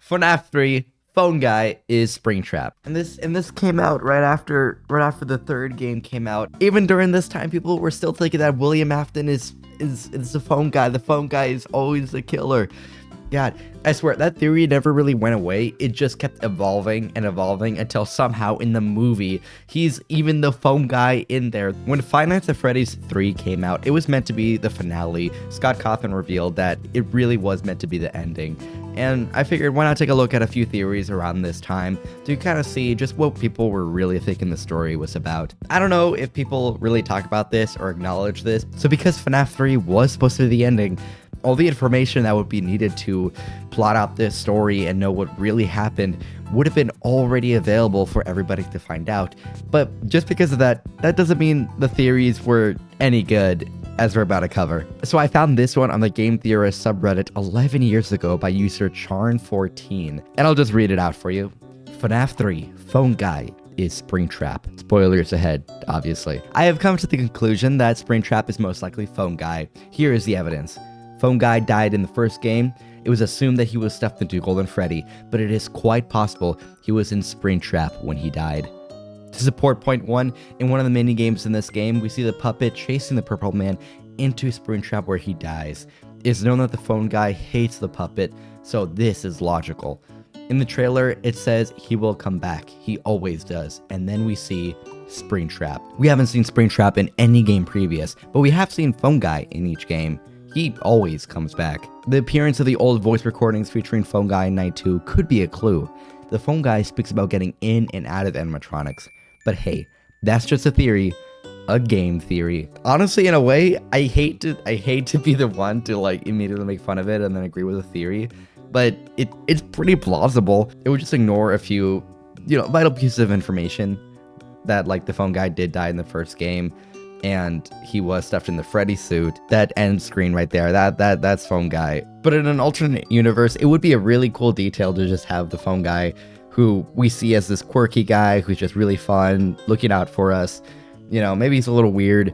Fnaf 3 phone guy is Springtrap. And this came out right after the third game came out. Even during this time, people were still thinking that William Afton is the phone guy. The phone guy is always the killer. God, I swear, that theory never really went away. It just kept evolving and evolving until somehow in the movie, he's even the phone guy in there. When Five Nights at Freddy's 3 came out, it was meant to be the finale. Scott Cawthon revealed that it really was meant to be the ending. And I figured, why not take a look at a few theories around this time to kind of see just what people were really thinking the story was about. I don't know if people really talk about this or acknowledge this. So because FNAF 3 was supposed to be the ending, all the information that would be needed to plot out this story and know what really happened would have been already available for everybody to find out. But just because of that, that doesn't mean the theories were any good, as we're about to cover. So I found this one on the Game Theorist subreddit 11 years ago by user Charn14, and I'll just read it out for you. FNAF 3 phone guy is Springtrap. Spoilers ahead, obviously. I have come to the conclusion that Springtrap is most likely phone guy. Here is the evidence. Phone guy died in the first game. It was assumed that he was stuffed into Golden Freddy, but it is quite possible he was in Springtrap when he died. To support point 1, in one of the mini games in this game, we see the puppet chasing the purple man into Springtrap where he dies. It's known that the phone guy hates the puppet, so this is logical. In the trailer, it says he will come back. He always does. And then we see Springtrap. We haven't seen Springtrap in any game previous, but we have seen phone guy in each game. He always comes back. The appearance of the old voice recordings featuring Phone Guy in Night 2 could be a clue. The phone guy speaks about getting in and out of animatronics. But hey, that's just a theory. A game theory. Honestly, in a way, I hate to be the one to like immediately make fun of it and then agree with the theory. But it's pretty plausible. It would just ignore a few, vital pieces of information that like the phone guy did die in the first game. And he was stuffed in the Freddy suit. That end screen right there, that's phone guy. But in an alternate universe, it would be a really cool detail to just have the phone guy who we see as this quirky guy who's just really fun, looking out for us. Maybe he's a little weird,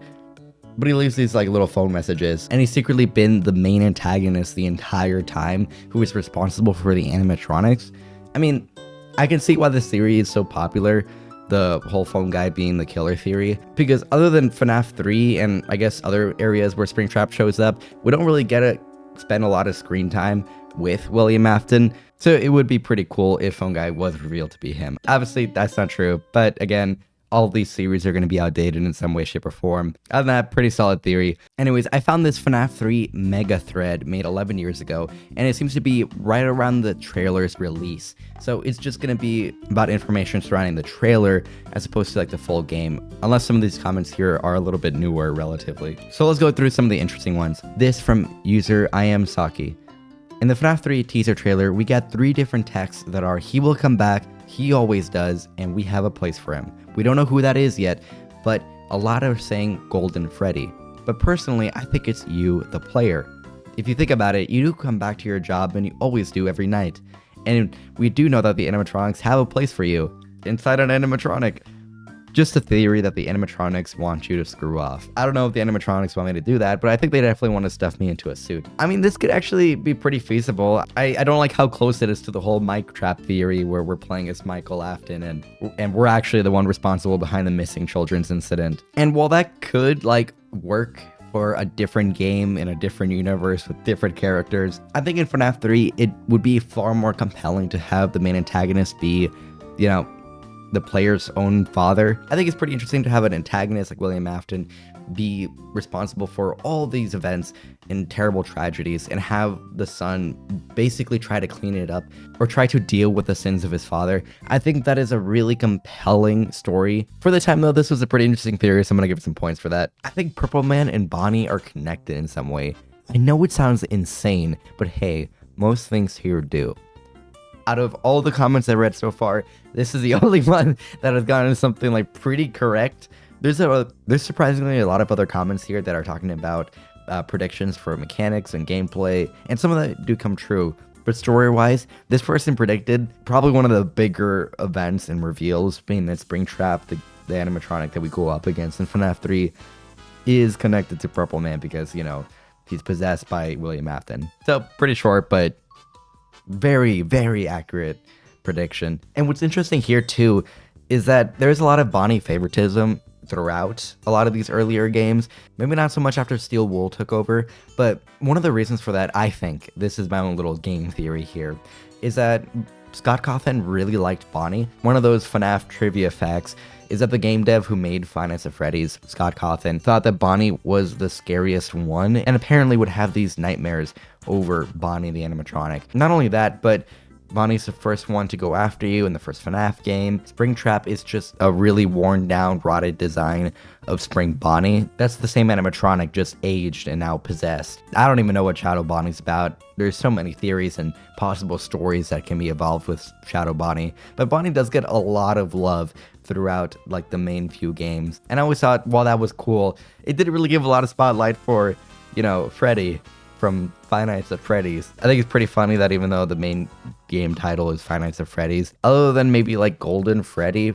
but he leaves these like little phone messages. And he's secretly been the main antagonist the entire time, who is responsible for the animatronics. I mean, I can see why this theory is so popular, the whole phone guy being the killer theory, because other than FNAF 3 and I guess other areas where Springtrap shows up, we don't really get to spend a lot of screen time with William Afton, so it would be pretty cool if phone guy was revealed to be him. Obviously, that's not true, but again, all these theories are going to be outdated in some way, shape, or form. Other than that, pretty solid theory. Anyways, I found this FNAF 3 mega thread made 11 years ago, and it seems to be right around the trailer's release. So it's just going to be about information surrounding the trailer as opposed to like the full game, unless some of these comments here are a little bit newer relatively. So let's go through some of the interesting ones. This from user I am Saki. In the FNAF 3 teaser trailer, we got 3 different texts that are he will come back, he always does, and we have a place for him. We don't know who that is yet, but a lot are saying Golden Freddy. But personally, I think it's you, the player. If you think about it, you do come back to your job and you always do every night. And we do know that the animatronics have a place for you inside an animatronic. Just a theory that the animatronics want you to screw off. I don't know if the animatronics want me to do that, but I think they definitely want to stuff me into a suit. I mean, this could actually be pretty feasible. I don't like how close it is to the whole Mike Trap theory where we're playing as Michael Afton and we're actually the one responsible behind the missing children's incident. And while that could like work for a different game in a different universe with different characters, I think in FNAF 3, it would be far more compelling to have the main antagonist be, the player's own father. I think it's pretty interesting to have an antagonist like William Afton be responsible for all these events and terrible tragedies and have the son basically try to clean it up or try to deal with the sins of his father. I think that is a really compelling story. For the time though, this was a pretty interesting theory, so I'm gonna give it some points for that. I think Purple Man and Bonnie are connected in some way. I know it sounds insane, but hey, most things here do. Out of all the comments I read so far, this is the only one that has gotten something like pretty correct. There's surprisingly a lot of other comments here that are talking about predictions for mechanics and gameplay, and some of that do come true. But story-wise, this person predicted probably one of the bigger events and reveals, being that Springtrap, the animatronic that we go up against in FNAF 3, is connected to Purple Man because, he's possessed by William Afton. So, pretty short, but Very, very accurate prediction. And what's interesting here too is that there's a lot of Bonnie favoritism throughout a lot of these earlier games. Maybe not so much after Steel Wool took over, but one of the reasons for that, I think, this is my own little game theory here, is that Scott Cawthon really liked Bonnie. One of those FNAF trivia facts is that the game dev who made Five Nights at Freddy's, Scott Cawthon, thought that Bonnie was the scariest one and apparently would have these nightmares over Bonnie the animatronic. Not only that, but Bonnie's the first one to go after you in the first FNAF game. Springtrap is just a really worn down, rotted design of Spring Bonnie. That's the same animatronic, just aged and now possessed. I don't even know what Shadow Bonnie's about. There's so many theories and possible stories that can be evolved with Shadow Bonnie, but Bonnie does get a lot of love throughout like the main few games. And I always thought while that was cool, it didn't really give a lot of spotlight for, you know, Freddy from Five Nights at Freddy's. I think it's pretty funny that even though the main game title is Five Nights at Freddy's, other than maybe like Golden Freddy,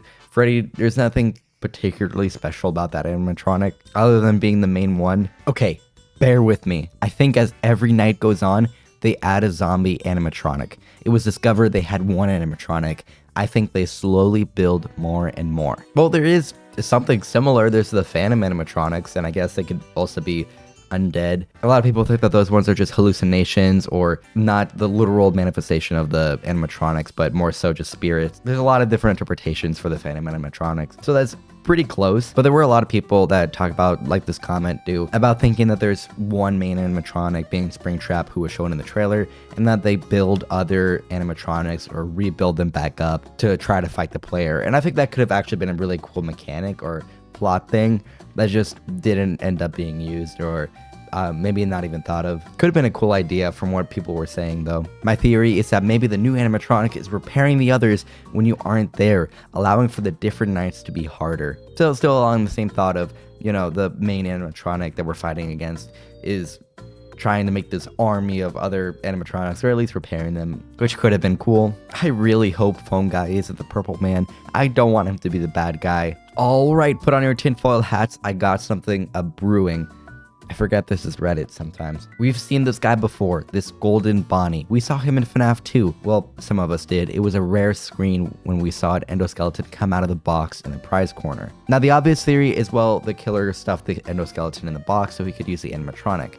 there's nothing particularly special about that animatronic other than being the main one. Okay, bear with me. I think as every night goes on, they add a zombie animatronic. It was discovered they had one animatronic. I think they slowly build more and more. Well, there is something similar. There's the Phantom animatronics, and I guess they could also be undead. A lot of people think that those ones are just hallucinations or not the literal manifestation of the animatronics, but more so just spirits. There's a lot of different interpretations for the Phantom animatronics. So that's pretty close, but there were a lot of people that talk about, like this comment do, about thinking that there's one main animatronic being Springtrap who was shown in the trailer, and that they build other animatronics or rebuild them back up to try to fight the player. And I think that could have actually been a really cool mechanic or plot thing that just didn't end up being used, or maybe not even thought of. Could have been a cool idea from what people were saying though. My theory is that maybe the new animatronic is repairing the others when you aren't there, allowing for the different nights to be harder. So still along the same thought of, you know, the main animatronic that we're fighting against is trying to make this army of other animatronics, or at least repairing them, which could have been cool. I really hope Phone Guy isn't the purple man. I don't want him to be the bad guy. All right, put on your tinfoil hats. I got something brewing. I forget this is Reddit sometimes. We've seen this guy before, this Golden Bonnie. We saw him in FNAF 2. Well, some of us did. It was a rare screen when we saw an endoskeleton come out of the box in the prize corner. Now, the obvious theory is, well, the killer stuffed the endoskeleton in the box so he could use the animatronic.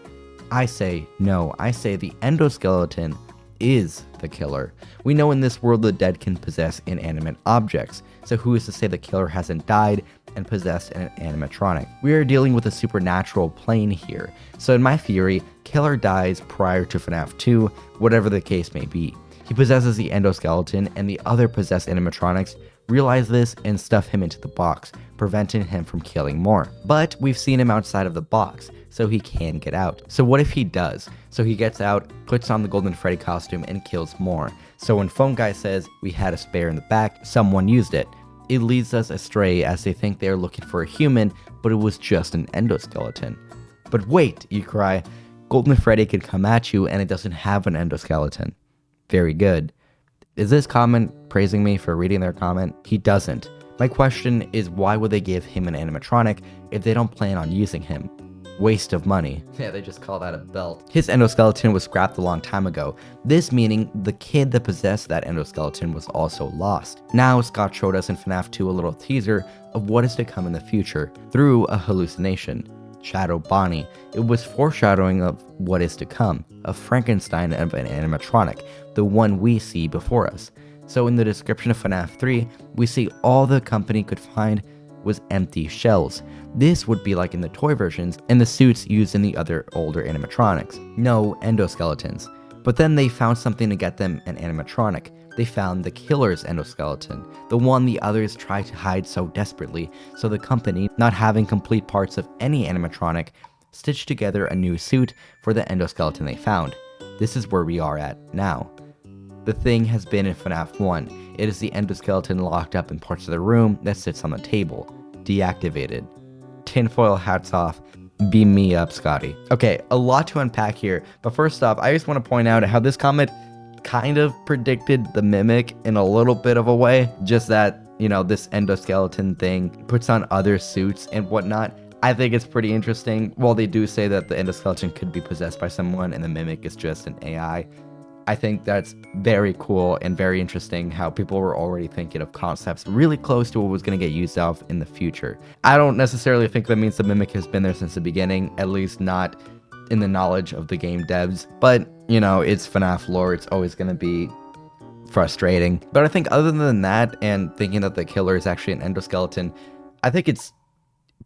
I say no. I say the endoskeleton is the killer. We know in this world the dead can possess inanimate objects, so who is to say the killer hasn't died and possessed an animatronic? We are dealing with a supernatural plane here, so in my theory, killer dies prior to FNAF 2, whatever the case may be. He possesses the endoskeleton, and the other possessed animatronics realize this and stuff him into the box, preventing him from killing more. But we've seen him outside of the box, so he can get out. So what if he does? So he gets out, puts on the Golden Freddy costume, and kills more. So when Phone Guy says we had a spare in the back, someone used it. It leads us astray as they think they are looking for a human, but it was just an endoskeleton. But wait, you cry, Golden Freddy could come at you and it doesn't have an endoskeleton. Very good. Is this comment praising me for reading their comment? He doesn't. My question is, why would they give him an animatronic if they don't plan on using him? Waste of money. Yeah, they just call that a belt. His endoskeleton was scrapped a long time ago, this meaning the kid that possessed that endoskeleton was also lost. Now Scott showed us in FNAF 2 a little teaser of what is to come in the future through a hallucination. Shadow Bonnie. It was foreshadowing of what is to come, a Frankenstein of an animatronic, the one we see before us. So in the description of FNAF 3, we see all the company could find was empty shells. This would be like in the toy versions and the suits used in the other older animatronics. No endoskeletons. But then they found something to get them an animatronic. They found the killer's endoskeleton, the one the others tried to hide so desperately, so the company, not having complete parts of any animatronic, stitched together a new suit for the endoskeleton they found. This is where we are at now. The thing has been in FNAF 1. It is the endoskeleton locked up in parts of the room that sits on the table. Deactivated. Tinfoil hats off. Beam me up, Scotty. Okay, a lot to unpack here, but first off, I just want to point out how this comment kind of predicted the Mimic in a little bit of a way, just that, you know, this endoskeleton thing puts on other suits and whatnot. I think it's pretty interesting. While they do say that the endoskeleton could be possessed by someone and the Mimic is just an AI, I think that's very cool and very interesting how people were already thinking of concepts really close to what was going to get used off in the future. I don't necessarily think that means the Mimic has been there since the beginning, at least not in the knowledge of the game devs. But, you know, it's FNAF lore. It's always going to be frustrating. But I think other than that, and thinking that the killer is actually an endoskeleton, I think it's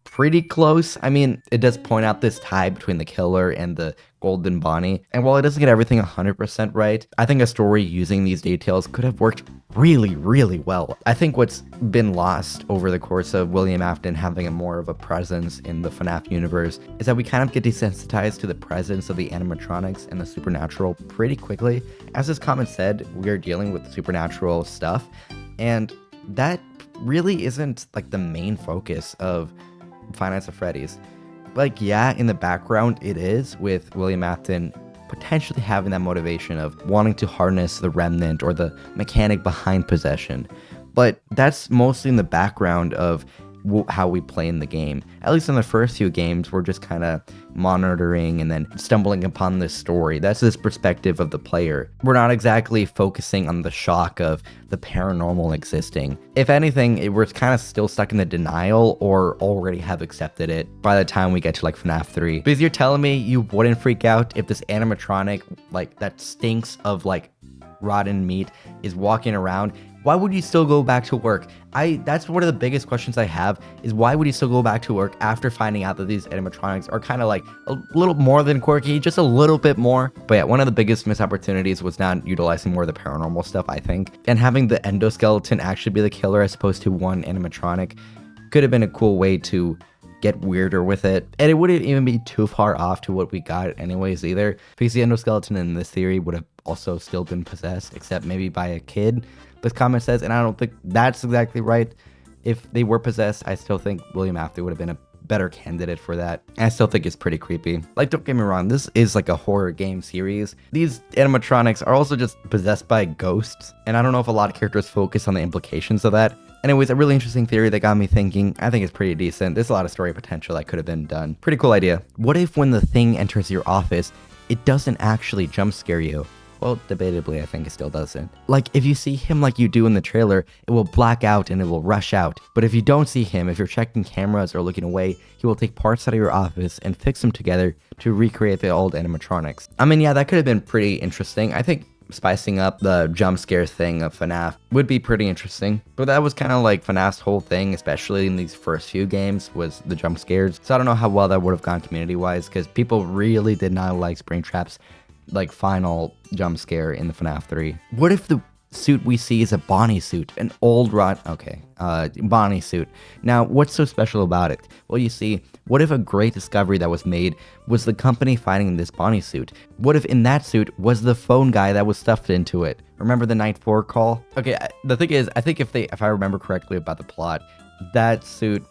pretty close. I mean, it does point out this tie between the killer and the golden Bonnie, and while it doesn't get everything 100% right, I think a story using these details could have worked really, really well. I think what's been lost over the course of William Afton having a more of a presence in the FNAF universe is that we kind of get desensitized to the presence of the animatronics and the supernatural pretty quickly. As this comment said, we are dealing with supernatural stuff, and that really isn't like the main focus of Five Nights at Freddy's. Like, yeah, in the background it is, with William Afton potentially having that motivation of wanting to harness the remnant or the mechanic behind possession, but that's mostly in the background of how we play in the game. At least in the first few games, we're just kind of monitoring and then stumbling upon this story. That's this perspective of the player. We're not exactly focusing on the shock of the paranormal existing. If anything, we're kind of still stuck in the denial or already have accepted it by the time we get to like FNAF 3. Because you're telling me you wouldn't freak out if this animatronic, like, that stinks of like rotten meat is walking around? Why would you still go back to work? That's one of the biggest questions I have, is why would you still go back to work after finding out that these animatronics are kind of like a little more than quirky, just a little bit more. But yeah, one of the biggest missed opportunities was not utilizing more of the paranormal stuff, I think. And having the endoskeleton actually be the killer as opposed to one animatronic could have been a cool way to get weirder with it. And it wouldn't even be too far off to what we got anyways either, because the endoskeleton in this theory would have also still been possessed, except maybe by a kid, this comment says, and I don't think that's exactly right. If they were possessed, I still think William Afton would have been a better candidate for that. And I still think it's pretty creepy. Like, don't get me wrong, this is like a horror game series. These animatronics are also just possessed by ghosts, and I don't know if a lot of characters focus on the implications of that. Anyways, a really interesting theory that got me thinking. I think it's pretty decent. There's a lot of story potential that could have been done. Pretty cool idea. What if when the thing enters your office, it doesn't actually jump scare you? Well, debatably, I think it still doesn't. Like, if you see him like you do in the trailer, it will black out and it will rush out. But if you don't see him, if you're checking cameras or looking away, he will take parts out of your office and fix them together to recreate the old animatronics. I mean, yeah, that could have been pretty interesting. I think spicing up the jump scare thing of FNAF would be pretty interesting. But that was kind of like FNAF's whole thing, especially in these first few games, was the jump scares. So I don't know how well that would have gone community-wise, because people really did not like Springtrap's like final jump scare in the FNAF 3. What if the suit we see is a Bonnie suit, an old Bonnie suit? Now, what's so special about it? Well, you see, what if a great discovery that was made was the company finding this Bonnie suit? What if in that suit was the phone guy that was stuffed into it? Remember the Night 4 call? Okay, the thing is, I think if I remember correctly about the plot, that suit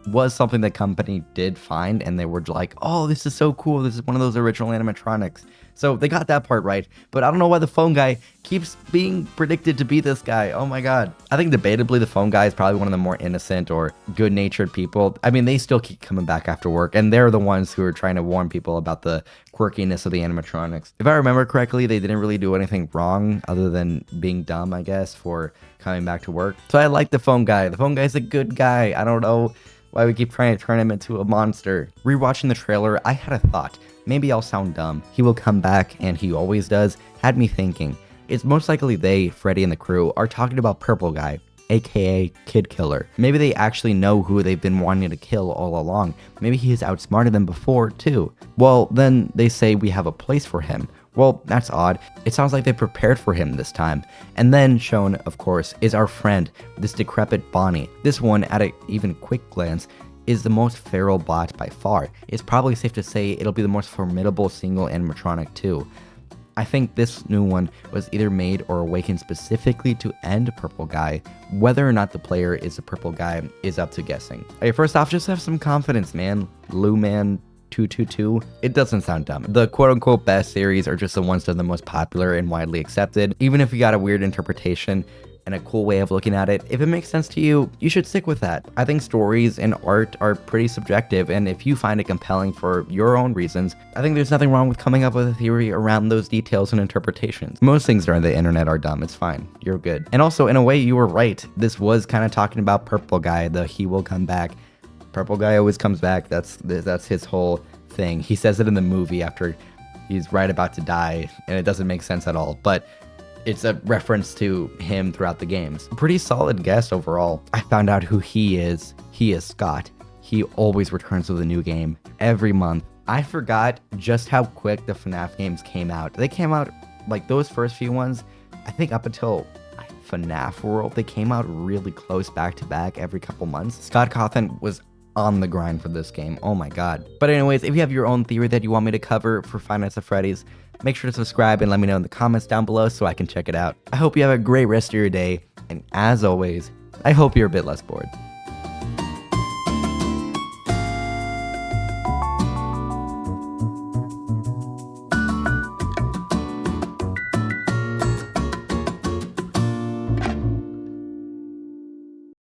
was something the company did find, and they were like, oh, this is so cool, this is one of those original animatronics. So they got that part right, but I don't know why the phone guy keeps being predicted to be this guy. Oh my god. I think debatably the phone guy is probably one of the more innocent or good-natured people. I mean, they still keep coming back after work, and they're the ones who are trying to warn people about the quirkiness of the animatronics. If I remember correctly, they didn't really do anything wrong other than being dumb, I guess, for coming back to work. So I like the phone guy. The phone guy's a good guy. I don't know why we keep trying to turn him into a monster. Rewatching the trailer, I had a thought. Maybe I'll sound dumb. He will come back, and he always does. Had me thinking. It's most likely they, Freddy and the crew, are talking about Purple Guy, aka Kid Killer. Maybe they actually know who they've been wanting to kill all along. Maybe he has outsmarted them before, too. Well, then they say we have a place for him. Well, that's odd. It sounds like they prepared for him this time. And then shown, of course, is our friend, this decrepit Bonnie. This one, at an even quick glance, is the most feral bot by far. It's probably safe to say it'll be the most formidable single animatronic too. I think this new one was either made or awakened specifically to end Purple Guy. Whether or not the player is a Purple Guy is up to guessing. Okay, first off, just have some confidence, man. Luman 222. It doesn't sound dumb. The quote-unquote best series are just the ones that are the most popular and widely accepted. Even if you got a weird interpretation, and a cool way of looking at it. If it makes sense to you, you should stick with that. I think stories and art are pretty subjective, and if you find it compelling for your own reasons, I think there's nothing wrong with coming up with a theory around those details and interpretations. Most things on the internet are dumb. It's fine. You're good. And also, in a way, you were right. This was kind of talking about Purple Guy, the he will come back. Purple Guy always comes back. That's his whole thing. He says it in the movie after he's right about to die, and it doesn't make sense at all. But it's a reference to him throughout the games. Pretty solid guess overall. I found out who he is. He is Scott. He always returns with a new game every month. I forgot just how quick the FNAF games came out. They came out, like those first few ones, I think up until FNAF World, they came out really close back to back every couple months. Scott Cawthon was on the grind for this game. Oh my god. But anyways, if you have your own theory that you want me to cover for Five Nights at Freddy's, make sure to subscribe and let me know in the comments down below so I can check it out. I hope you have a great rest of your day, and as always, I hope you're a bit less bored.